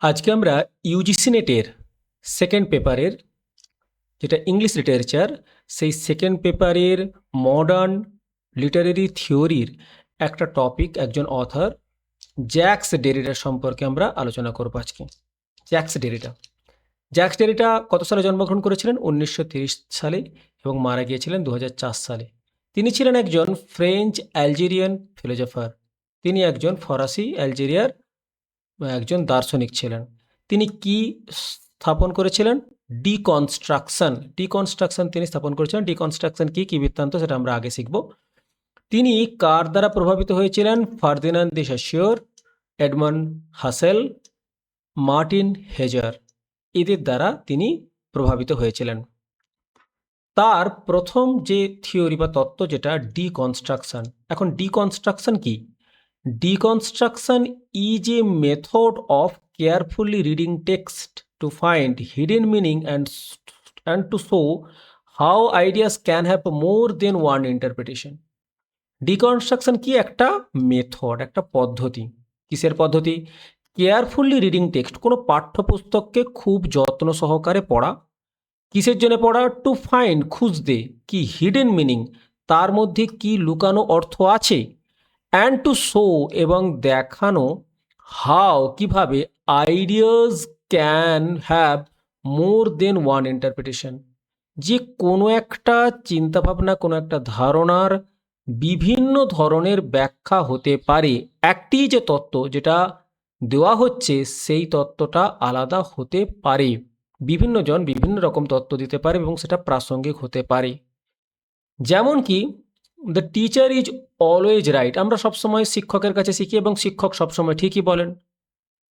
আজকে আমরা ইউজিসি নেটের সেকেন্ড পেপারের যেটা ইংলিশ লিটারেচার সেই সেকেন্ড পেপারের মডার্ন লিটারেরি থিওরির একটা টপিক একজন অথর জ্যাক্স ডেরিডা সম্পর্কে আমরা আলোচনা করব আজকে। জ্যাক্স ডেরিডা কত সালে জন্মগ্রহণ করেছিলেন? 1930 সালে এবং মারা গিয়েছিলেন 2004 সালে। তিনি ছিলেন একজন ফ্রেঞ্চ অ্যালজেরিয়ান ফিলোজফার। তিনি একজন ফরাসি অ্যালজেরিয়ার একজন দার্শনিক ছিলেন। তিনি কি স্থাপন করেছিলেন? ডিকনস্ট্রাকশন তিনি স্থাপন করেছিলেন। ডিকনস্ট্রাকশন কি বৃত্তান্ত সেটা আমরা আগে শিখব। তিনি কার দ্বারা প্রভাবিত হয়েছিলেন? ফার্দিনান্দ দি সসিওর, এডমন্ড হাসেল, মার্টিন হেজার, এদের দ্বারা তিনি প্রভাবিত হয়েছিলেন। তার প্রথম যে থিওরি বা তত্ত্ব যেটা ডিকনস্ট্রাকশন। এখন ডিকনস্ট্রাকশন কি? Deconstruction is a method of carefully reading text to find hidden meaning and to show how ideas can have more than one interpretation. Deconstruction কি? একটা মেথড, একটা পদ্ধতি। কিসের পদ্ধতি? কেয়ারফুলি রিডিং টেক্সট, কোনো পাঠ্যপুস্তককে খুব যত্ন সহকারে পড়া। কিসের জন্য পড়া? টু ফাইন্ড, খুঁজতে, কি হিডেন মিনিং, তার মধ্যে কি লুকানো অর্থ আছে। অ্যান্ড টু শো, এবং দেখানো, হাউ, কিভাবে, ideas can have more than one interpretation, যে কোনো একটা চিন্তাভাবনা, কোনো একটা ধারণার বিভিন্ন ধরনের ব্যাখ্যা হতে পারে। একটি যে তত্ত্ব যেটা দেওয়া হচ্ছে সেই তত্ত্বটা আলাদা হতে পারে। বিভিন্ন জন বিভিন্ন রকম তত্ত্ব দিতে পারে এবং সেটা প্রাসঙ্গিক হতে পারে। যেমন কি the teacher is always right, আমরা সবসময় শিক্ষকের কাছে শিখি এবং শিক্ষক সবসময় ঠিকই বলেন।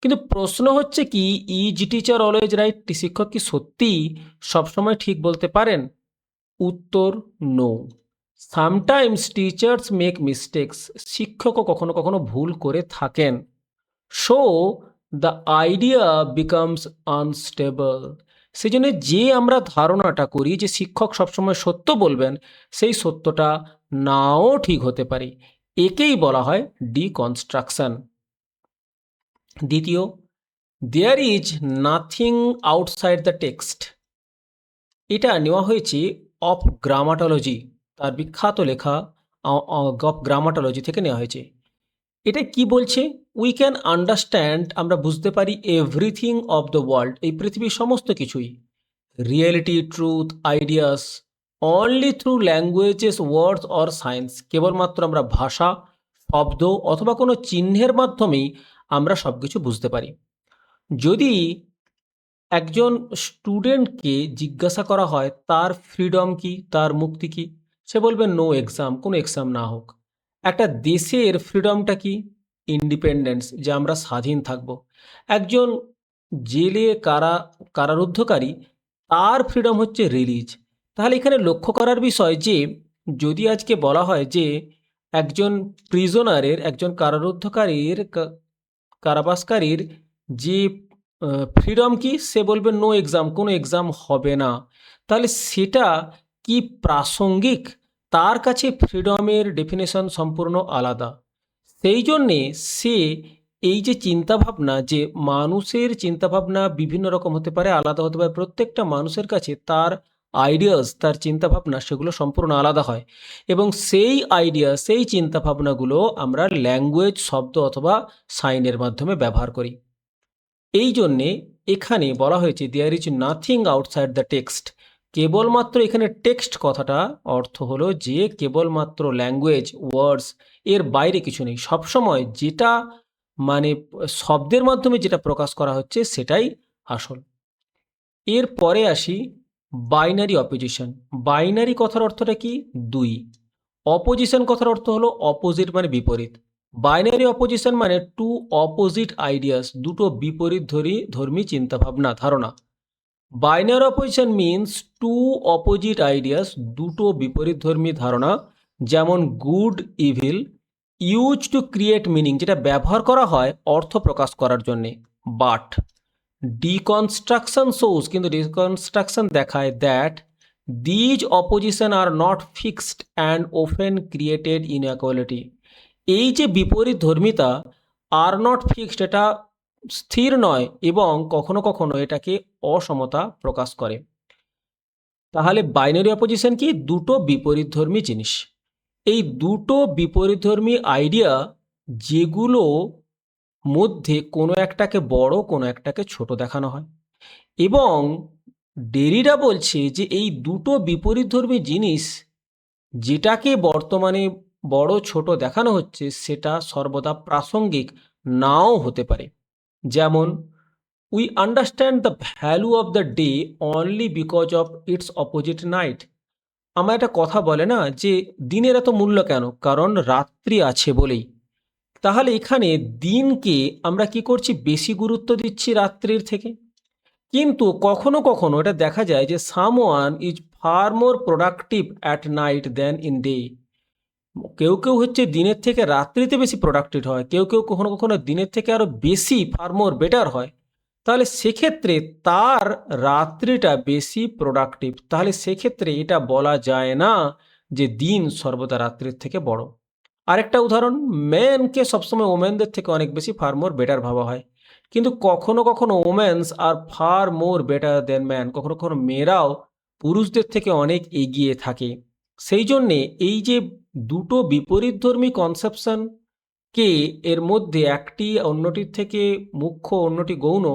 কিন্তু প্রশ্ন হচ্ছে কি, ইজ টিচার অলওয়েজ রাইট, শিক্ষক কি সত্যিই সবসময় ঠিক বলতে পারেন? উত্তর no. Sometimes teachers make mistakes, শিক্ষকও কখনো কখনো ভুল করে থাকেন। So the idea becomes unstable, সেই জন্য যে আমরা ধারণাটা করি যে শিক্ষক সবসময় সত্য বলবেন, সেই সত্যটা নাও ঠিক হতে পারে। একেই বলা হয় ডিকনস্ট্রাকশন। দ্বিতীয়, there is nothing outside the text, এটা নেওয়া হয়েছে অফ গ্রামাটোলজি, তার বিখ্যাত লেখা অফ গ্রামাটোলজি থেকে নেওয়া হয়েছে। এটা কি বলছে? উই ক্যান আন্ডারস্ট্যান্ড, আমরা বুঝতে পারি, এভরিথিং অফ দ্য ওয়ার্ল্ড, এই পৃথিবীর সমস্ত কিছুই, reality, truth, ideas, only through languages, words or science, কেবলমাত্র আমরা ভাষা, শব্দ অথবা কোনো চিহ্নের মাধ্যমেই আমরা সব কিছু বুঝতে পারি। যদি একজন স্টুডেন্টকে জিজ্ঞাসা করা হয় তার ফ্রিডম কি, তার মুক্তি কি, সে বলবে নো এক্সাম, কোনো এক্সাম না হোক। একটা দেশের ফ্রিডমটা কি? ইন্ডিপেন্ডেন্স, যে আমরা স্বাধীন থাকব। একজন জেলে কারারুদ্ধকারী, তার ফ্রিডম হচ্ছে রিলিজ। তাহলে এখানে লক্ষ্য করার বিষয় যে যদি আজকে বলা হয় যে একজন প্রিজনারের, একজন কারারুদ্ধকারীর, কারাবাসকারীর যে ফ্রিডম কি, সে বলবে নো এক্সাম, কোনো এক্সাম হবে না। তাহলে সেটা কি প্রাসঙ্গিক? তার কাছে ফ্রিডমের ডেফিনেশন সম্পূর্ণ আলাদা। সেই জন্যে সে এই যে চিন্তাভাবনা, যে মানুষের চিন্তাভাবনা বিভিন্ন রকম হতে পারে, আলাদা হতে পারে, প্রত্যেকটা মানুষের কাছে তার আইডিয়াস, তার চিন্তাভাবনা, সেগুলো সম্পূর্ণ আলাদা হয়। এবং সেই আইডিয়া, সেই চিন্তাভাবনাগুলো আমরা ল্যাঙ্গুয়েজ, শব্দ অথবা সাইনের মাধ্যমে ব্যবহার করি। এই জন্যে এখানে বলা হয়েছে there is nothing outside the text, কেবলমাত্র, এখানে টেক্সট কথাটা অর্থ হলো যে কেবলমাত্র ল্যাঙ্গুয়েজ, ওয়ার্ডস, এর বাইরে কিছু নেই। সবসময় যেটা মানে শব্দের মাধ্যমে যেটা প্রকাশ করা হচ্ছে সেটাই আসল। এর পরে আসি বাইনারি অপোজিশন। বাইনারি কথার অর্থটা কি? দুই। অপোজিশন কথার অর্থ হলো অপোজিট, মানে বিপরীত। Binary opposition means two opposite ideas, দুটো বিপরীত ধর্মী চিন্তাভাবনা, ধারণা। Binary opposition means two opposite ideas, দুটো বিপরীত ধর্মী ধারণা, যেমন good, evil, use to create meaning, যেটা ব্যবহার করা হয় অর্থ প্রকাশ করার জন্যে। বাট ডিকনস্ট্রাকশন শোজ, কিন্তু ডিকনস্ট্রাকশন দেখায় that these opposition are not fixed and often created inequality, এই যে বিপরীত ধর্মিতা, আর নট ফিক্সড, এটা স্থির নয় এবং কখনো কখনো এটাকে অসমতা প্রকাশ করে। তাহলে বাইনারি অপোজিশন কি? দুটো বিপরীতধর্মী জিনিস। এই দুটো বিপরীতধর্মী আইডিয়া যেগুলো মধ্যে কোনো একটাকে বড় কোনো একটাকে ছোট দেখানো হয়, এবং ডেরিডা বলছে যে এই দুটো বিপরীতধর্মী জিনিস যেটাকে বর্তমানে বড় ছোট দেখানো হচ্ছে সেটা সর্বদা প্রাসঙ্গিক নাও হতে পারে। যেমন, we understand the value of the day only because of its opposite night. আমার একটা কথা বলে না যে দিনের এত মূল্য কেন? কারণ রাত্রি আছে বলেই। তাহলে এখানে দিনকে আমরা কি করছি? বেশি গুরুত্ব দিচ্ছি রাত্রির থেকে। কিন্তু কখনো কখনো এটা দেখা যায় যে someone is far more productive at night than in day. কেউ কেউ হচ্ছে দিনের থেকে রাত্রিতে বেশি প্রোডাক্টিভ হয়, কেউ কেউ কখনো কখনো দিনের থেকে আরও বেশি ফার মোর বেটার হয়। তাহলে সেক্ষেত্রে তার রাত্রিটা বেশি প্রোডাক্টিভ। তাহলে সেক্ষেত্রে এটা বলা যায় না যে দিন সর্বদা রাত্রির থেকে বড়। আরেকটা উদাহরণ, ম্যানকে সবসময় ওমেনদের থেকে অনেক বেশি ফার মোর বেটার ভাবা হয়, কিন্তু কখনো কখনো women's are far more better than man. কখনো কখনো মেয়েরাও পুরুষদের থেকে অনেক এগিয়ে থাকে। সেই জন্যে এই যে দুটো বিপরীতধর্মী কনসেপশন কে এর মধ্যে একটি অন্যটির থেকে মুখ্য অন্যটি গৌণ,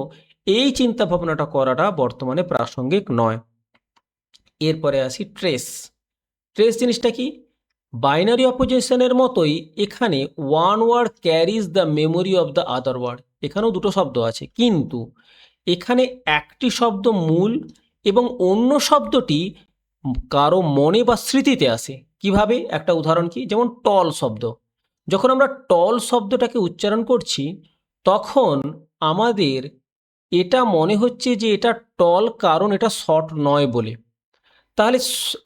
এই চিন্তা ভাবনাটা করাটা বর্তমানে প্রাসঙ্গিক নয়। এরপরে আসি ট্রেস। ট্রেস জিনিসটা কি? বাইনারি অপোজিশনের মতোই এখানে one word carries the memory of the other word. এখানেও দুটো শব্দ আছে, কিন্তু এখানে একটি শব্দ মূল এবং অন্য শব্দটি কারো মনে বা স্মৃতিতে আসে। কিভাবে? একটা উদাহরণ কি? যেমন টল শব্দ। যখন আমরা টল শব্দটাকে উচ্চারণ করছি তখন আমাদের এটা মনে হচ্ছে যে এটা টল কারণ এটা শর্ট নয় বলে। তাহলে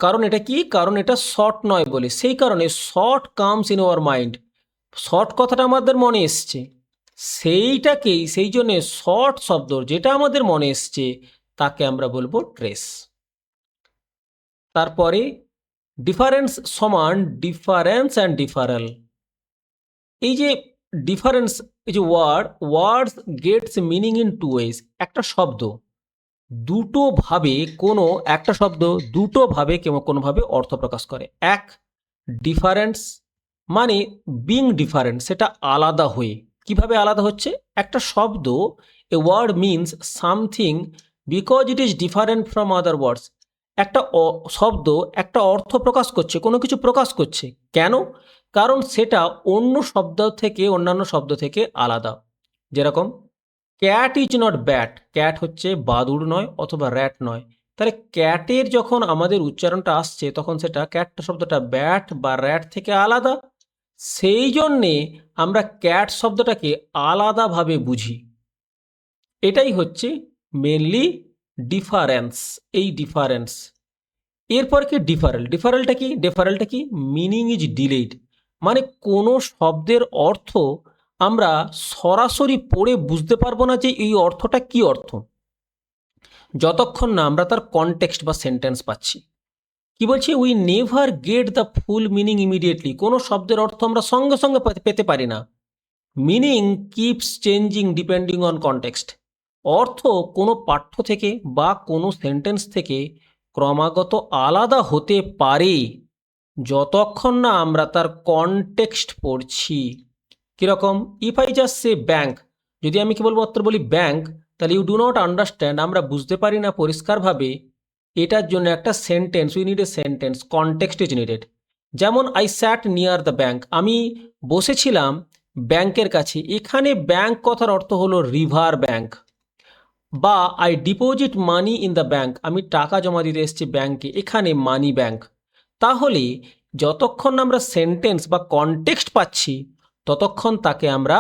কারণ এটা কি? কারণ এটা শর্ট নয় বলে, সেই কারণে short comes in our mind. Short কথাটা আমাদের মনে এসছে, সেইটাকেই সেই জন্যে শর্ট শব্দ যেটা আমাদের মনে এসছে তাকে আমরা বলবো ট্রেস। তারপরে ডিফারেন্স সমান ডিফারেন্স অ্যান্ড ডিফারেল। এই যে ডিফারেন্স, এই যে words gets meaning in two ways. একটা শব্দ দুটোভাবে, কোনো একটা শব্দ দুটোভাবে কোনোভাবে অর্থ প্রকাশ করে। এক, ডিফারেন্স মানে বিং ডিফারেন্ট, সেটা আলাদা হয়ে। কিভাবে আলাদা হচ্ছে? একটা শব্দ, a word means something because it is different from other words. একটা শব্দ একটা অর্থ প্রকাশ করছে, কোনো কিছু প্রকাশ করছে। কেন? কারণ সেটা অন্য শব্দ থেকে, অন্যান্য শব্দ থেকে আলাদা। যেরকম cat is not bat, cat হচ্ছে বাদুড় নয় অথবা র্যাট নয়। তাহলে ক্যাটের যখন আমাদের উচ্চারণটা আসছে তখন সেটা ক্যাট শব্দটা ব্যাট বা র্যাট থেকে আলাদা, সেই জন্যে আমরা ক্যাট শব্দটাকে আলাদাভাবে বুঝি। এটাই হচ্ছে মেনলি ডিফারেন্স, এই ডিফারেন্স। এরপর কি ডিফারেল। ডিফারেলটা কি? মিনিং ইজ ডিলেড, মানে কোনো শব্দের অর্থ আমরা সরাসরি পড়ে বুঝতে পারবো না যে এই অর্থটা কি অর্থ, যতক্ষণ না আমরা তার কনটেক্সট বা সেন্টেন্স পাচ্ছি। কি বলছি? We never get the full meaning immediately. কোনো শব্দের অর্থ আমরা সঙ্গে সঙ্গে পেতে পারি না। Meaning keeps changing depending on context. অর্থ কোনো পাঠ্য থেকে বা কোনো সেন্টেন্স থেকে ক্রমাগত আলাদা হতে পারে যতক্ষণ না আমরা তার কনটেক্সট পড়ছি। কীরকম? If I just say bank, যদি আমি কেবলমাত্র বলি ব্যাঙ্ক, তাহলে ইউ ডু নট আন্ডারস্ট্যান্ড, আমরা বুঝতে পারি না পরিষ্কারভাবে। এটার জন্য একটা sentence, we need a sentence, context is needed. যেমন I sat near the bank, আমি বসেছিলাম ব্যাংকের কাছে। এখানে ব্যাংক কথার অর্থ হলো রিভার ব্যাংক। বা I deposit money in the bank, আমি টাকা জমা দিতে এসেছি ব্যাংকে, এখানে মানি ব্যাংক। তাহলে যতক্ষণ আমরা সেন্টেন্স বা কনটেক্সট পাচ্ছি ততক্ষণ তাকে আমরা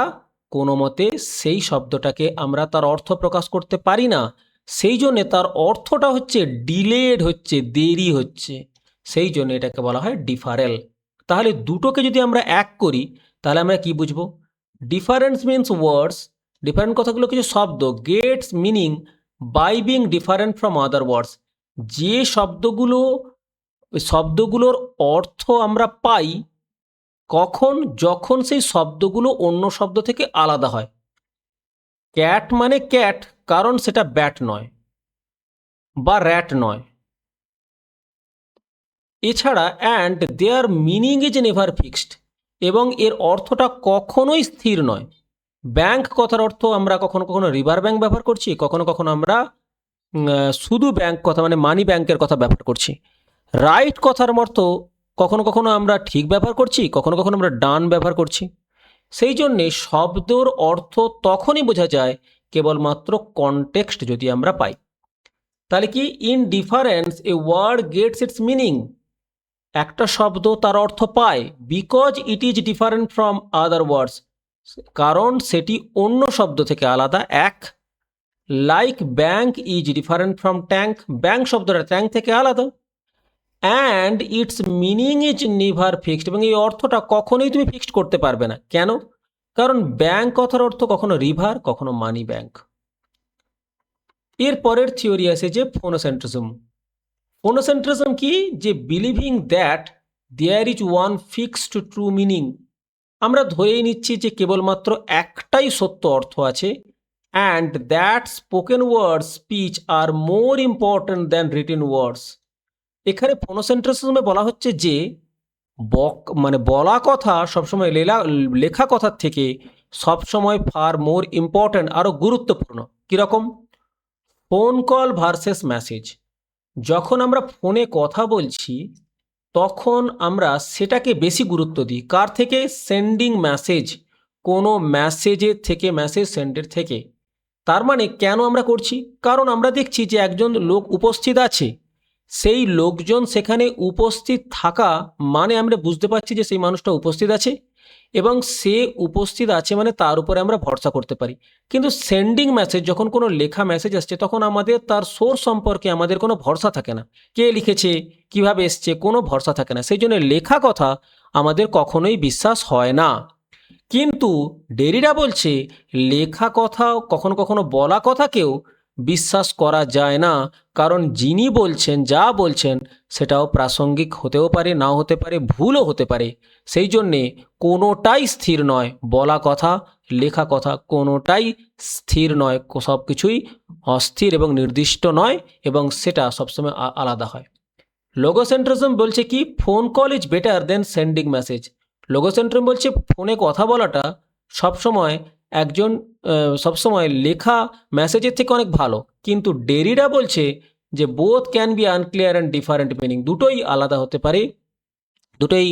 কোনো মতে সেই শব্দটাকে আমরা তার অর্থ প্রকাশ করতে পারি না। সেই জন্যে তার অর্থটা হচ্ছে ডিলেড হচ্ছে, দেরি হচ্ছে, সেই জন্য এটাকে বলা হয় ডিফারেল। তাহলে দুটোকে যদি আমরা এক করি তাহলে আমরা কি বুঝবো? ডিফারেন্স মিনস ওয়ার্ডস, ডিফারেন্ট কথাগুলো কিছু শব্দ, gets meaning by being different from other words, যে শব্দগুলোর অর্থ আমরা পাই কখন? যখন সেই শব্দগুলো অন্য শব্দ থেকে আলাদা হয়। ক্যাট মানে ক্যাট, কারণ সেটা ব্যাট নয় বা র্যাট নয়। এছাড়া and their meaning is never fixed, এবং এর অর্থটা কখনোই স্থির নয়। ব্যাংক কথার অর্থ আমরা কখনো কখনো রিভার ব্যাংক ব্যবহার করছি, কখনো কখনো আমরা শুধু ব্যাংক কথা মানে মানি ব্যাংকের কথা ব্যবহার করছি। রাইট কথার অর্থ কখনো কখনো আমরা ঠিক ব্যবহার করছি, কখনো কখনো আমরা ডান ব্যবহার করছি। সেই জন্যে শব্দর অর্থ তখনই বোঝা যায় কেবলমাত্র কনটেক্সট যদি আমরা পাই। তাহলে কি in difference a word gets its meaning, একটা শব্দ তার অর্থ পায় because it is different from other words, কারণ সেটি অন্য শব্দ থেকে আলাদা। এক, like bank is different from tank, bank শব্দটা ট্যাঙ্ক থেকে আলাদা। And its meaning is never fixed, এবং এই অর্থটা কখনোই তুমি ফিক্সড করতে পারবে না। কেন? কারণ ব্যাংক কথার অর্থ কখনো রিভার, কখনো মানি ব্যাংক। এর পরের থিওরি আছে যে ফোনোসেন্ট্রিজম। ফোনোসেন্ট্রিজম কি? যে believing that there is one fixed true meaning, আমরা ধরেই নিচ্ছি যে কেবলমাত্র একটাই সত্য অর্থ আছে। And that spoken words speech are more important than written words. এখানে ফোনোসেন্ট্রিজমে বলা হচ্ছে যে মানে বলা কথা সবসময় লেখা কথার থেকে সবসময় ফার মোর ইম্পর্ট্যান্ট, আরও গুরুত্বপূর্ণ। কীরকম? Phone call versus message. যখন আমরা ফোনে কথা বলছি তখন আমরা সেটাকে বেশি গুরুত্ব দিই। কার থেকে? সেন্ডিং মেসেজ, কোনো মেসেজের থেকে, মেসেজ সেন্ডের থেকে। তার মানে কেন আমরা করছি? কারণ আমরা দেখছি যে একজন লোক উপস্থিত আছে, সেই লোকজন সেখানে উপস্থিত থাকা মানে আমরা বুঝতে পারছি যে সেই মানুষটা উপস্থিত আছে, এবং সে উপস্থিত আছে মানে তার উপরে আমরা ভরসা করতে পারি। কিন্তু সেন্ডিং মেসেজ, যখন কোনো লেখা মেসেজ আসছে তখন আমাদের তার সোর্স সম্পর্কে আমাদের কোনো ভরসা থাকে না। কে লিখেছে, কিভাবে এসছে, কোনো ভরসা থাকে না। সেই জন্য লেখা কথা আমাদের কখনোই বিশ্বাস হয় না। কিন্তু ডেরিডা বলছে লেখা কথা, কখনো কখনো বলা কথাকেও বিশ্বাস করা যায় না, কারণ যিনি বলছেন, যা বলছেন সেটাও প্রাসঙ্গিক হতেও পারে, নাও হতে পারে, ভুলও হতে পারে। সেই জন্যে কোনোটাই স্থির নয়, বলা কথা, লেখা কথা কোনোটাই স্থির নয়, সব কিছুই অস্থির এবং নির্দিষ্ট নয়, এবং সেটা সবসময় আলাদা হয়। লোগোসেন্ট্রিজম বলছে কি? Phone call is better than sending message. Logocentrism বলছে ফোনে কথা বলাটা সবসময় সবসময় লেখা মেসেজের থেকে অনেক ভালো। কিন্তু ডেরিডা বলছে যে both can be unclear and different meaning, দুটোই আলাদা হতে পারে, দুটোই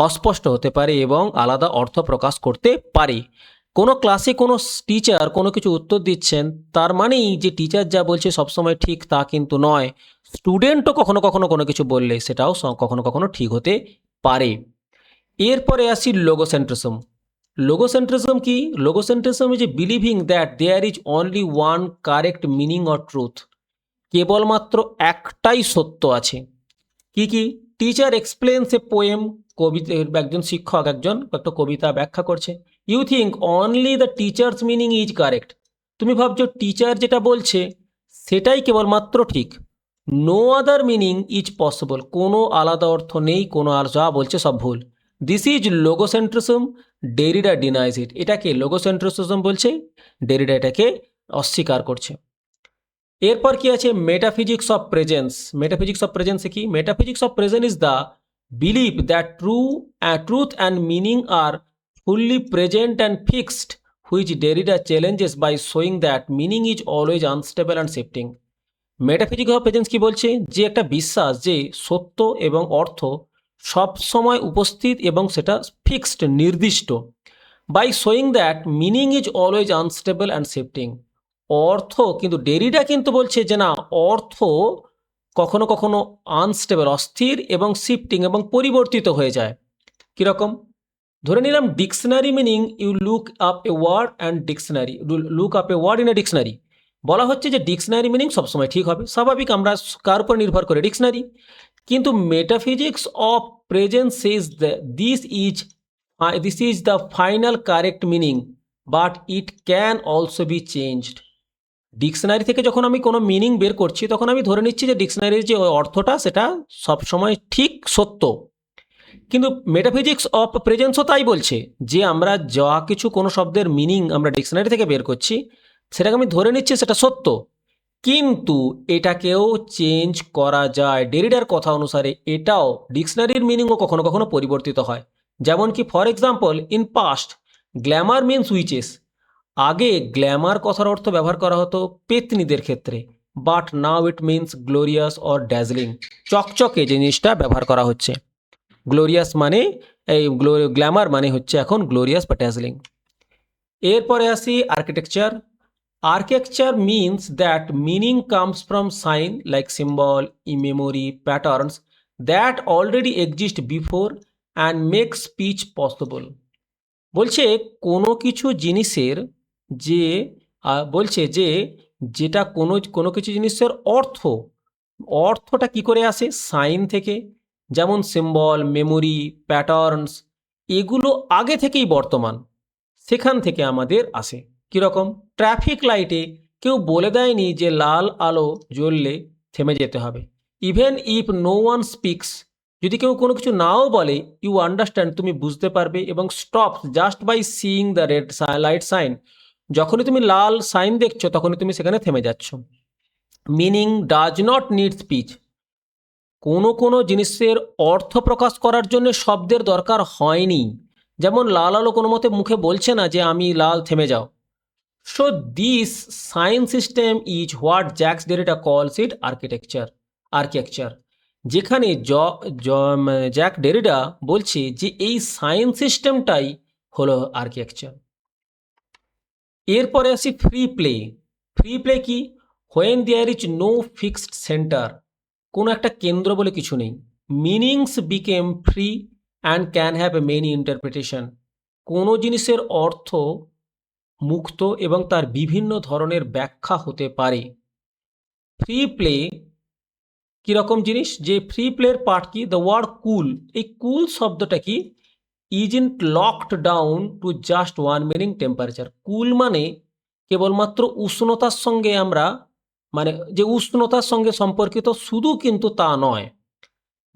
অস্পষ্ট হতে পারে এবং আলাদা অর্থ প্রকাশ করতে পারে। কোনো ক্লাসে কোনো টিচার কোনো কিছু উত্তর দিচ্ছেন, তার মানেই যে টিচার যা বলছে সবসময় ঠিক তা কিন্তু নয়। স্টুডেন্টও কখনো কখনো কোনো কিছু বললে সেটাও কখনো কখনো ঠিক হতে পারে। এরপরে আসি লোগোসেন্ট্রিজম। লোগোসেন্ট্রিজম কি? Logocentrism is a believing that there is only one correct meaning or truth, কেবলমাত্র একটাই সত্য আছে। কি কি? টিচার এক্সপ্লেন্স এ পোয়েম, কবিতা, একজন শিক্ষক একটা কবিতা ব্যাখ্যা করছে। You think only the teacher's meaning is correct, তুমি ভাবছো টিচার যেটা বলছে সেটাই কেবলমাত্র ঠিক। No other meaning is possible, কোনো আলাদা অর্থ নেই, কোনো আর যা বলছে সব ভুল। দিস ইজ লোগোসেন্ট্রিজম, ডেরিডা ডিনাইজ ইট। এটাকে লোগোসেন্ট্রিজম বলছে, ডেরিডা এটাকে অস্বীকার করছে। এরপর কি আছে? Metaphysics of presence. Metaphysics of প্রেজেন্সে কি? Metaphysics of presence is the believe that truth and meaning are fully present and fixed, which Derrida challenges by showing that meaning is always unstable and shifting. Metaphysics of presence কি বলছে? যে একটা বিশ্বাস যে সত্য এবং অর্থ সব সময় উপস্থিত এবং সেটা ফিক্সড, নির্দিষ্ট। By showing that meaning is always unstable and shifting, অর্থ কিন্তু ডেরিডা কিন্তু বলছে যে না, অর্থ কখনো কখনো আনস্টেবল, অস্থির, এবং শিফটিং এবং পরিবর্তিত হয়ে যায়। কীরকম? ধরে নিলাম dictionary meaning, you look up a word and dictionary, look up a word in a dictionary. বলা হচ্ছে যে ডিকশনারি মিনিং সবসময় ঠিক হবে, স্বাভাবিক, আমরা কার উপর নির্ভর করে? ডিকশনারি। কিন্তু metaphysics of presence Sage this is the final correct meaning but it can also be changed. Dictionary থেকে যখন আমি কোনো মিনিং বের করছি তখন আমি ধরে নিচ্ছি যে ডিকশনারির যে অর্থটা সেটা সবসময় ঠিক, সত্য। কিন্তু মেটাফিজিক্স অফ প্রেজেন্সও তাই বলছে যে আমরা যা কিছু কোনো শব্দের মিনিং আমরা ডিকশনারি থেকে বের করছি সেটাকে আমি ধরে নিচ্ছি সেটা সত্য, কিন্তু এটাকেও চেঞ্জ করা যায়। ডেরিডার কথা অনুসারে এটাও ডিকশনারির মিনিংও কখনো কখনো পরিবর্তিত হয়। যেমন কি for example, in past Glamour means witches. আগে গ্ল্যামার কথার অর্থ ব্যবহার করা হতো পেতনিদের ক্ষেত্রে, but now it means glorious or dazzling. চকচকে জিনিসটা ব্যবহার করা হচ্ছে। গ্লোরিয়াস মানে এই গ্ল্যামার মানে হচ্ছে এখন গ্লোরিয়াস বা ড্যাজলিং। এরপরে আসি architecture. Architecture means that meaning comes from sign like symbol, memory, patterns that already exist before and make speech possible. বলছে কোনো কিছু জিনিসের যে বলছে যে যেটা কোনো কোনো কিছু জিনিসের অর্থটা কি করে আসে? সাইন থেকে। যেমন সিম্বল, মেমোরি, প্যাটার্নস, এগুলো আগে থেকেই বর্তমান, সেখান থেকে আমাদের আসে। কীরকম? ট্রাফিক লাইটে কেউ বলে দেয়নি যে লাল আলো জ্বললে থেমে যেতে হবে। Even if no one speaks, যদি কেউ কোনো কিছু নাও বলে, ইউ আন্ডারস্ট্যান্ড, তুমি বুঝতে পারবে, এবং stop just by seeing the red light sign. যখনই তুমি লাল সাইন দেখছো তখনই তুমি সেখানে থেমে যাচ্ছ। Meaning does not need speech. কোনো কোনো জিনিসের অর্থ প্রকাশ করার জন্য শব্দের দরকার হয়নি। যেমন লাল আলো কোনো মতে মুখে বলছে না যে আমি লাল, থেমে যাও। So this sign system is what Jacques Derrida calls it architecture. যেখানে জ্যাক ডেরিডা বলছে যে এই সাইন সিস্টেমটাই হলো আর্কিটেকচার। এরপরে আসি ফ্রি প্লে। ফ্রি প্লে কি? When there is no fixed centre, কোনো একটা কেন্দ্র বলে কিছু নেই। Meanings became free and can have a many interpretation. কোনো জিনিসের অর্থ মুক্ত এবং তার বিভিন্ন ধরনের ব্যাখ্যা হতে পারে। ফ্রি প্লে কীরকম জিনিস? যে ফ্রি প্লের পার্ট কি? The word cool. এই কুল শব্দটা কি? Isn't locked down to just one meaning temperature. Cool মানে কেবলমাত্র উষ্ণতার সঙ্গে আমরা মানে যে উষ্ণতার সঙ্গে সম্পর্কিত শুধু, কিন্তু তা নয়।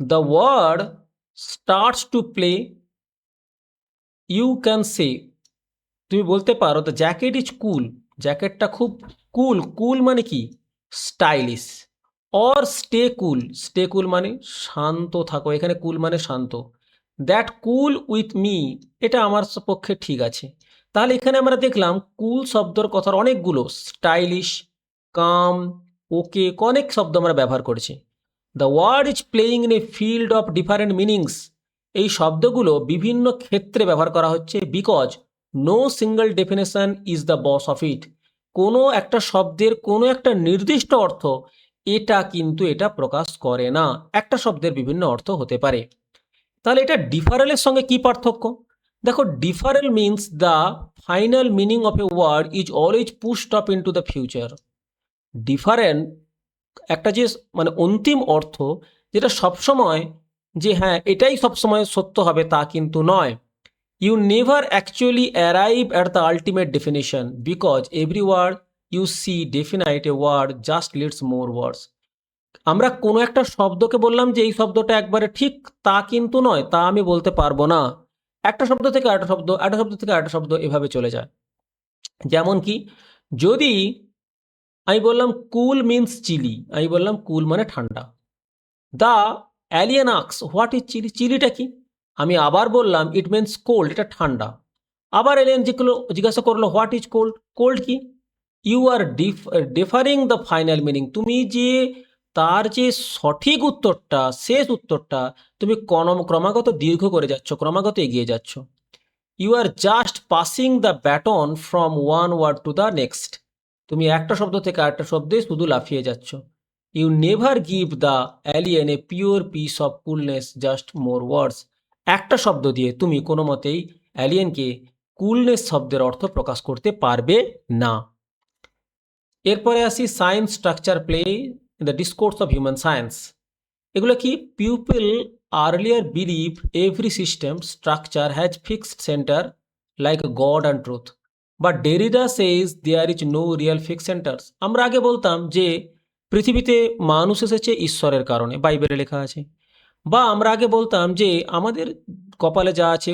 The word starts to play, you can say, তুমি বলতে পারো দ্য জ্যাকেট ইজ কুল, জ্যাকেটটা খুব কুল। কুল মানে কি? Stylish. Or stay cool, stay কুল মানে শান্ত থাকো, এখানে কুল মানে শান্ত। দ্যাট কুল উইথ মি, এটা আমার পক্ষে ঠিক আছে। তাহলে এখানে আমরা দেখলাম কুল শব্দর কথার অনেকগুলো, স্টাইলিশ, কাম, ওকে, অনেক শব্দ আমরা ব্যবহার করেছি। The word is playing in a field of different meanings. এই শব্দগুলো বিভিন্ন ক্ষেত্রে ব্যবহার করা হচ্ছে। Because no single definition is the boss of it. কোনো একটা শব্দের কোনো একটা নির্দিষ্ট অর্থ এটা কিন্তু এটা প্রকাশ করে না। একটা শব্দের বিভিন্ন অর্থ হতে পারে। তাহলে এটা ডিফারেলের সঙ্গে কি পার্থক্য? দেখো, deferral means the final meaning of a word is always pushed up into the future. Different একটা যে মানে অন্তিম অর্থ, যেটা সবসময় যে হ্যাঁ এটাই সবসময় সত্য হবে তা কিন্তু নয়। You never actually arrive at the ultimate definition because every word you see definite a word just leads more words. আমরা কোনো একটা শব্দকে বললাম যে এই শব্দটা একবারে ঠিক, তা কিন্তু নয়, তা আমি বলতে পারবো না। একটা শব্দ থেকে আরেকটা শব্দ, একটা শব্দ থেকে আরেকটা শব্দ, এভাবে চলে যায়। যেমন কি, যদি আমি বললাম কুল মিনস চিলি, আমি বললাম কুল মানে ঠান্ডা। The alien asks what is chilly, চিলিটা কি? আমি আবার বললাম ইট মিনস কোল্ড, এটা ঠান্ডা। আবার এলিয়েন জিজ্ঞাসা করলো হোয়াট ইজ কোল্ড, কোল্ড কি? You are differing the final meaning. তুমি যে তার যে সঠিক উত্তরটা, শেষ উত্তরটা তুমি ক্রমাগত দীর্ঘ করে যাচ্ছ, ক্রমাগত এগিয়ে যাচ্ছ। You are just passing the baton from one word to the next. তুমি একটা শব্দ থেকে আরেকটা শব্দে শুধু লাফিয়ে যাচ্ছ। You never give the alien a pure piece of coolness just more words. একটা শব্দ দিয়ে তুমি কোনো মতেই অ্যালিয়েনকে কুলনেস শব্দের অর্থ প্রকাশ করতে পারবে না। এরপরে আসি science structure play in the discourse of human science. এগুলো কি? People earlier believe every system structure has fixed centre like God and truth, but Derrida says there is no real fixed centres. আমরা আগে বলতাম যে পৃথিবীতে মানুষ এসেছে ঈশ্বরের কারণে, বাইবেলে লেখা আছে। বা আমরা আগে বলতাম যে আমাদের কপালে যা আছে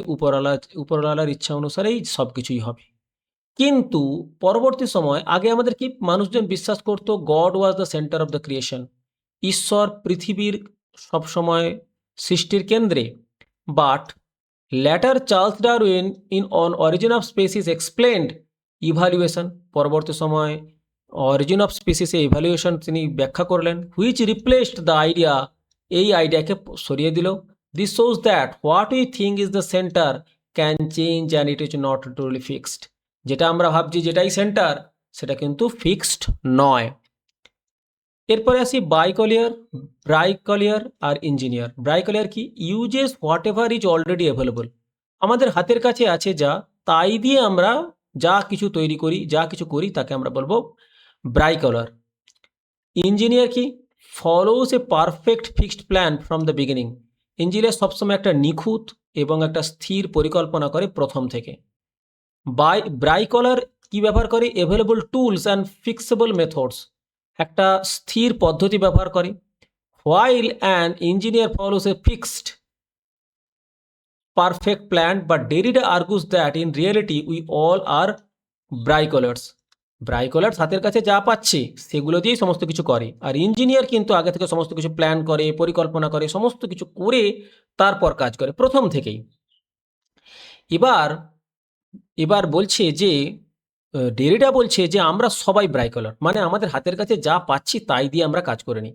উপরওয়ালার ইচ্ছা অনুসারেই সব কিছুই হবে। কিন্তু পরবর্তী সময় আগে আমাদের কি মানুষজন বিশ্বাস করতো God was the centre of the creation, ঈশ্বর পৃথিবীর সবসময় সৃষ্টির কেন্দ্রে। But later Charles Darwin in on origin of species explained evaluation, পরবর্তী সময় অরিজিন অফ স্পেসিসে ইভালুয়েশন তিনি ব্যাখ্যা করলেন, হুইচ রিপ্লেসড দ্য আইডিয়া, এই আইডিয়াকে সরিয়ে দিল। This shows that what we think is the centre can change and it is not truly fixed, যেটা আমরা ভাবছি যেটাই সেন্টার সেটা কিন্তু ফিক্সড নয়। এরপরে আসি বাইকলিয়ার, ব্রাইকলিয়ার আর ইঞ্জিনিয়ার। ব্রাইকলিয়ার কি? Uses what ever is already available, আমাদের হাতের কাছে আছে যা, তাই দিয়ে আমরা যা কিছু তৈরি করি, যা কিছু করি তাকে আমরা বলবো ব্রাইকলার। ইঞ্জিনিয়ার কি? Follows A perfect fixed plan from the beginning, engineer সবসময় একটা নিখুঁত এবং একটা স্থির পরিকল্পনা করে প্রথম থেকে। ব্রাইকলার কি ব্যবহার করে? Available tools and fixable methods, একটা স্থির পদ্ধতি ব্যবহার করে। While an engineer follows a fixed perfect plan, but Derrida argues that in reality we all are bricoleurs. Bricoleurs হাতের কাছে যা পাচ্ছে সেগুলো দিয়েই সমস্ত কিছু করে, আর ইঞ্জিনিয়ার কিন্তু আগে থেকে সমস্ত কিছু প্ল্যান করে, পরিকল্পনা করে, সমস্ত কিছু করে তারপর কাজ করে প্রথম থেকেই। এবার এবার বলছে যে ডেরিডা বলছে যে আমরা সবাই ব্রাইকলার, মানে আমাদের হাতের কাছে যা পাচ্ছি তাই দিয়ে আমরা কাজ করে নিই।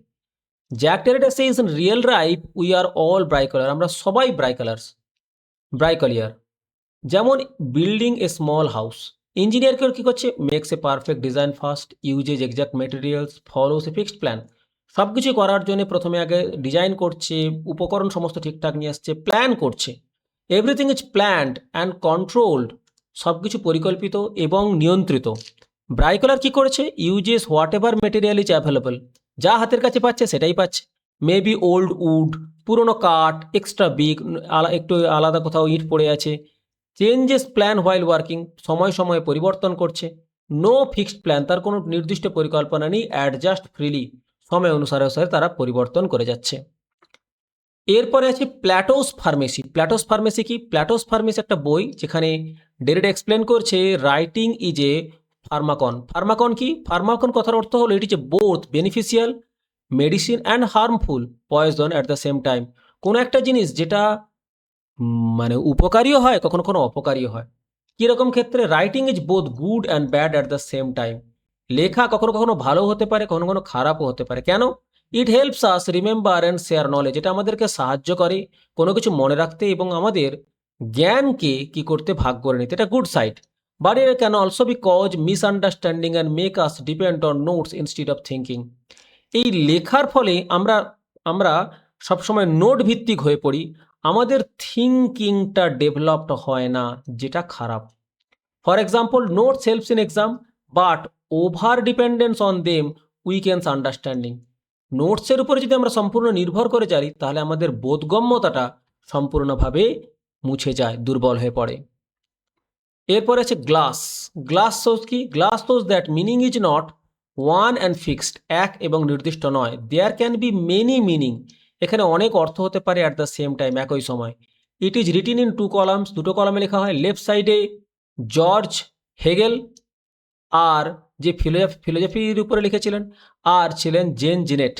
Jack Derrida says in real life we are all bricoleur, আমরা সবাই ব্রাইকলিয়ার। যেমন building a small house, engineer কী করছে? Makes a perfect design first, usage exact materials, follows a fixed plan. সব কিছু করার জন্য প্রথমে আগে ডিজাইন করছে, উপকরণ সমস্ত ঠিকঠাক নিয়ে আসছে, প্ল্যান করছে। Everything is planned and controlled, সব কিছু পরিকল্পিত এবং নিয়ন্ত্রিত। ব্রাইকলার কি করেছে? Uses what ever material is available, যা হাতের কাছে পাচ্ছে সেটাই পাচ্ছে। মেবি ওল্ড উড, পুরনো কাঠ, এক্সট্রা বিগ, একটু আলাদা কোথাও ইট পড়ে আছে। চেঞ্জেস প্ল্যান হোয়াইল ওয়ার্কিং, সময় সময়ে পরিবর্তন করছে। নো ফিক্সড প্ল্যান, তার কোনো নির্দিষ্ট পরিকল্পনা নেই। অ্যাডজাস্ট ফ্রিলি, সময় অনুসারে তারা পরিবর্তন করে যাচ্ছে। এরপরে আছে প্ল্যাটোস ফার্মেসি। প্ল্যাটোস ফার্মেসি কি? প্ল্যাটোস ফার্মেসি একটা বই যেখানে ডেরিডা এক্সপ্লেন করছে রাইটিং ইজ এ ফার্মাকন। ফার্মাকন কি? ফার্মাকন কথার অর্থ হলো it is a both beneficial medicine and harmful poison at the same time. কোনো একটা জিনিস যেটা মানে উপকারীও হয়, কখনো কোনো অপকারীও হয়। কীরকম ক্ষেত্রে? Writing is both good and bad at the same time, লেখা কখনো কখনো ভালো হতে পারে, কখনো কখনো খারাপও হতে পারে। কেন? It helps us remember and share knowledge, এটা আমাদেরকে সাহায্য করে কোনো কিছু মনে রাখতে এবং আমাদের জ্ঞানকে কি করতে, ভাগ করে নিতে। এটা good side. But it can also be cause misunderstanding and make us depend on notes instead of thinking. এই লেখার ফলে আমরা আমরা সবসময় নোট ভিত্তিক হয়ে পড়ি, আমাদের থিঙ্কিংটা ডেভেলপড হয় না, যেটা খারাপ। For example, notes helps in exam, but over dependence on them weakens understanding. নোটসের উপরে যদি আমরা সম্পূর্ণ নির্ভর করে যাই তাহলে আমাদের বোধগম্যতাটা সম্পূর্ণভাবে মুছে যায়, দুর্বল হয়ে পড়ে। এরপরে আছে গ্লাস। গ্লাস সোজ কি? Glass shows that meaning is not one and fixed, এক এবং নির্দিষ্ট নয়। There can be many meaning, এখানে অনেক অর্থ হতে পারে অ্যাট দ্য সেম টাইম, একই সময়। It is ritin in two columns, দুটো কলামে লেখা হয়। লেফট সাইডে জর্জ হেগেল, আর যে ফিলোজফির উপরে লিখেছিলেন, আর ছিলেন জেন জিনেট,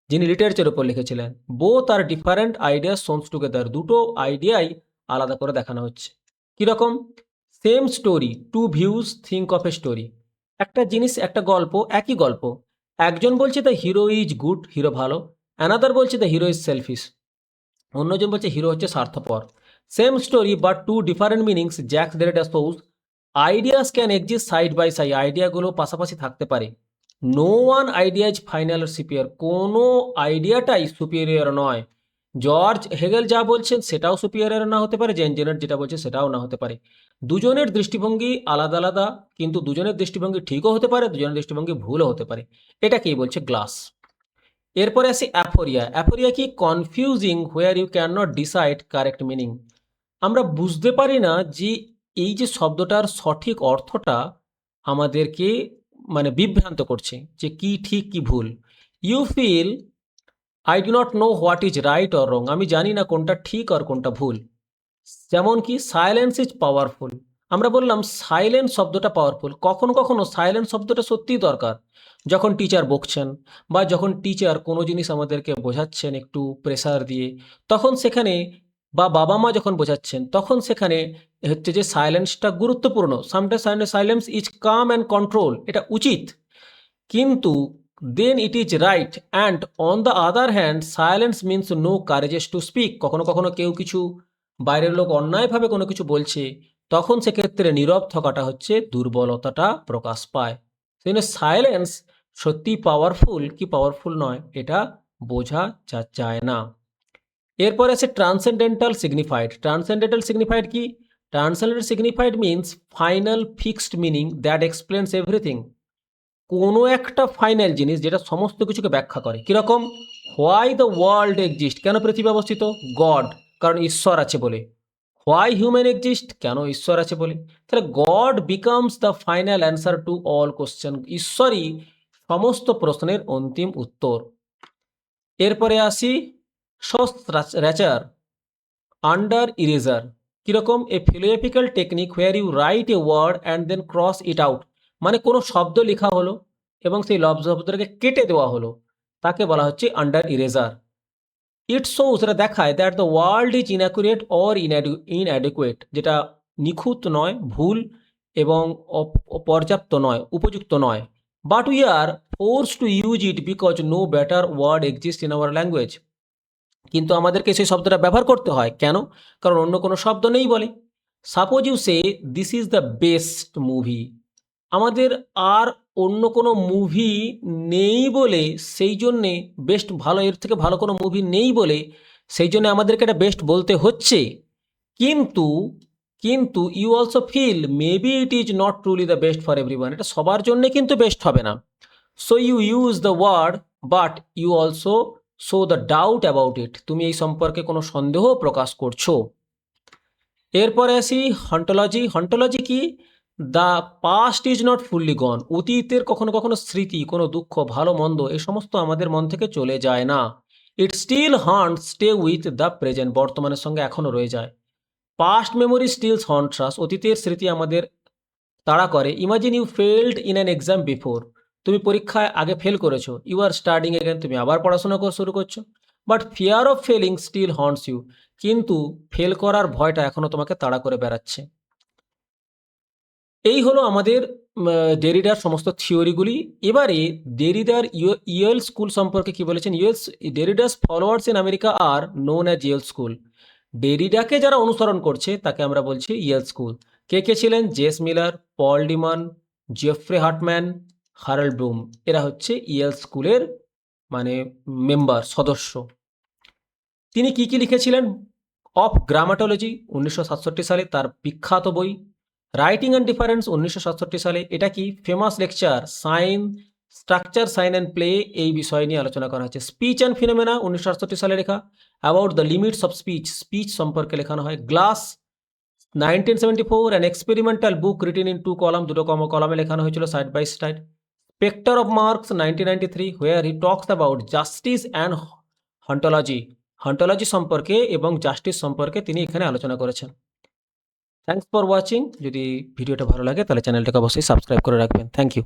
যিনি লিটারেচারের উপর লিখেছিলেন। Both are different ideas shown together, দুটো আইডিয়াই আলাদা করে দেখানো হচ্ছে। কীরকম? Same story, two views think of a story. একটা জিনিস, একটা গল্প, একই গল্প, একজন বলছে the hero is good, hero ভালো। অ্যানাদার বলছে দ্য হিরো ইজ সেলফিশ, অন্যজন বলছে হিরো হচ্ছে স্বার্থপর। Same story but two different meanings, Jack Derrida shows ideas can exist side by side, আইডিয়াগুলো পাশাপাশি থাকতে পারে। No one idea is final or superior, কোনো আইডিয়াটাই সুপিরিয়র নয়। জর্জ হেগেল যা বলছেন সেটাও সুপিরিয়র না হতে পারে, জেন জেনার যেটা বলছে সেটাও না হতে পারে। দুজনের দৃষ্টিভঙ্গি আলাদা আলাদা, কিন্তু দুজনের দৃষ্টিভঙ্গি ঠিকও হতে পারে, দুজনের দৃষ্টিভঙ্গি ভুলও হতে পারে। এটাকেই বলছে গ্লাস। এরপরে আসি অ্যাফোরিয়া। অ্যাফোরিয়া কি? Confusing where you can not decide correct meaning, আমরা বুঝতে পারি না যে এই যে শব্দটার সঠিক অর্থটা আমাদেরকে মানে বিভ্রান্ত করছে, যে কি ঠিক কি ভুল। You feel I do not know what is right or wrong, আমি জানি না কোনটা ঠিক আর কোনটা ভুল। যেমন কি? সাইলেন্স ইজ পাওয়ারফুল, আমরা বললাম সাইলেন্ট শব্দটা পাওয়ারফুল। কখনো কখনো সাইলেন্ট শব্দটা সত্যিই দরকার। যখন টিচার বকছেন বা যখন টিচার কোনো জিনিস আমাদেরকে বোঝাচ্ছেন একটু প্রেসার দিয়ে, তখন সেখানে বা বাবা-মা যখন বোঝাচ্ছেন, তখন সেখানে হচ্ছে যে সাইলেন্সটা গুরুত্বপূর্ণ। Sometimes silence is calm and control, এটা উচিত। কিন্তু then it is right and on the other hand silence means no courages to speak. কখনো কখনো কেউ কিছু বাইরের লোক অন্যায়ভাবে কোনো কিছু বলছে, তখন সেক্ষেত্রে নীরব থাকাটা হচ্ছে দুর্বলতাটা প্রকাশ পায়। সেই সাইলেন্স সত্যি পাওয়ারফুল কি পাওয়ারফুল নয়, এটা বোঝা যায় না। এরপরে আছে ট্রান্সেন্ডেন্টাল সিগনিফাইড। ট্রান্সেন্ডেন্টাল সিগনিফাইড কি? Transcendental signified means final fixed meaning that explains everything. কোনো একটা ফাইনাল জিনিস যেটা সমস্ত কিছুকে ব্যাখ্যা করে। কীরকম? হোয়াই দ্য ওয়ার্ল্ড এক্সিস্ট, কেন পৃথিবী অবস্থিত? গড, কারণ ঈশ্বর আছে বলে। হোয়াই হিউম্যান এক্সিস্ট, কেন ঈশ্বর আছে বলে। তাহলে god becomes the final answer to all question. ঈশ্বরই সমস্ত প্রশ্নের অন্তিম উত্তর। এরপরে আসি র্যাচার আন্ডার ইরেজার। কীরকম? A philosophical technique where you write a word and then cross it out. মানে কোনো শব্দ লেখা হলো এবং সেই শব্দটাকে কেটে দেওয়া হলো, তাকে বলা হচ্ছে আন্ডার ইরেজার। ইট শোস, এটা দেখায় that the world is inaccurate or inadequate, যেটা নিখুঁত নয়, ভুল এবং পর্যাপ্ত নয়, উপযুক্ত নয়। But we are force to use it because no better word exist in our language. কিন্তু আমাদেরকে সেই শব্দটা ব্যবহার করতে হয় কেন? কারণ অন্য কোনো শব্দ নেই বলে। Suppose you say this is the best movie. আমাদের আর অন্য কোনো মুভি নেই বলে, সেই জন্যে বেস্ট, ভালো, এর থেকে ভালো কোনো মুভি নেই বলে সেই জন্য আমাদেরকে এটা বেস্ট বলতে হচ্ছে। কিন্তু কিন্তু you also feel maybe it is not truly the best for everyone. এটা সবার জন্যে কিন্তু বেস্ট হবে না। So you use the word but you also show the doubt about it. তুমি এই সম্পর্কে কোনো সন্দেহ প্রকাশ করছো। এরপরে আসি হন্টোলজি। হন্টোলজি কি? The past is not fully gone. অতীতের কখনো কখনো স্মৃতি, কোনো দুঃখ, ভালো মন্দ, এই সমস্ত আমাদের মন থেকে চলে যায় না। It still haunt stay with the present. বর্তমানের সঙ্গে এখনও রয়ে যায়। Past memory stills haunts us. অতীতের স্মৃতি আমাদের তাড়া করে। Imagine you failed in an exam before. তুমি পরীক্ষায় আগে ফেল করেছো। ইউ আর স্টার্টিং এগেন, তুমি আবার পড়াশোনা শুরু করছো। But fear of failing still haunts you. কিন্তু ফেল করার ভয়টা এখনও তোমাকে তাড়া করে বেড়াচ্ছে। এই হলো আমাদের ডেরিডার সমস্ত থিওরিগুলি। এবারে ডেরিডার ইয়েল স্কুল সম্পর্কে কি বলেছেন? Derrida's followers in America are known as Yale school. ডেরিডাকে যারা অনুসরণ করছে তাকে আমরা বলছি ইয়েল স্কুল। কে কে ছিলেন? J Miller, Paul de Man, Geoffrey Hartman, Harold Bloom. এরা হচ্ছে ইয়েল স্কুলের মানে মেম্বার, সদস্য। তিনি কি কি লিখেছিলেন? অফ গ্রামাটোলজি 1967 সালে তার বিখ্যাত বই। রাইটিং অ্যান্ড ডিফারেন্স 1967 সালে। এটা কি? Famous lecture sign, structure, sign and play, এই বিষয় নিয়ে আলোচনা করা হয়েছে। স্পিচ অ্যান্ড ফিনোমেনা 1968 সালে লেখা। About the limits of speech, speech সম্পর্কে লেখানো হয়। Glass 1974, an experimental book written in 2 column, দুটো কলামে লেখানো হয়েছিল side by side. Spectre of Marx 1993, where he talks about justice and hauntology. Hauntology সম্পর্কে এবং জাস্টিস সম্পর্কে তিনি এখানে আলোচনা করেছেন। Thanks for watching. যদি ভিডিওটা ভালো লাগে তাহলে চ্যানেলটাকে অবশ্যই সাবস্ক্রাইব করে রাখবেন। Thank you.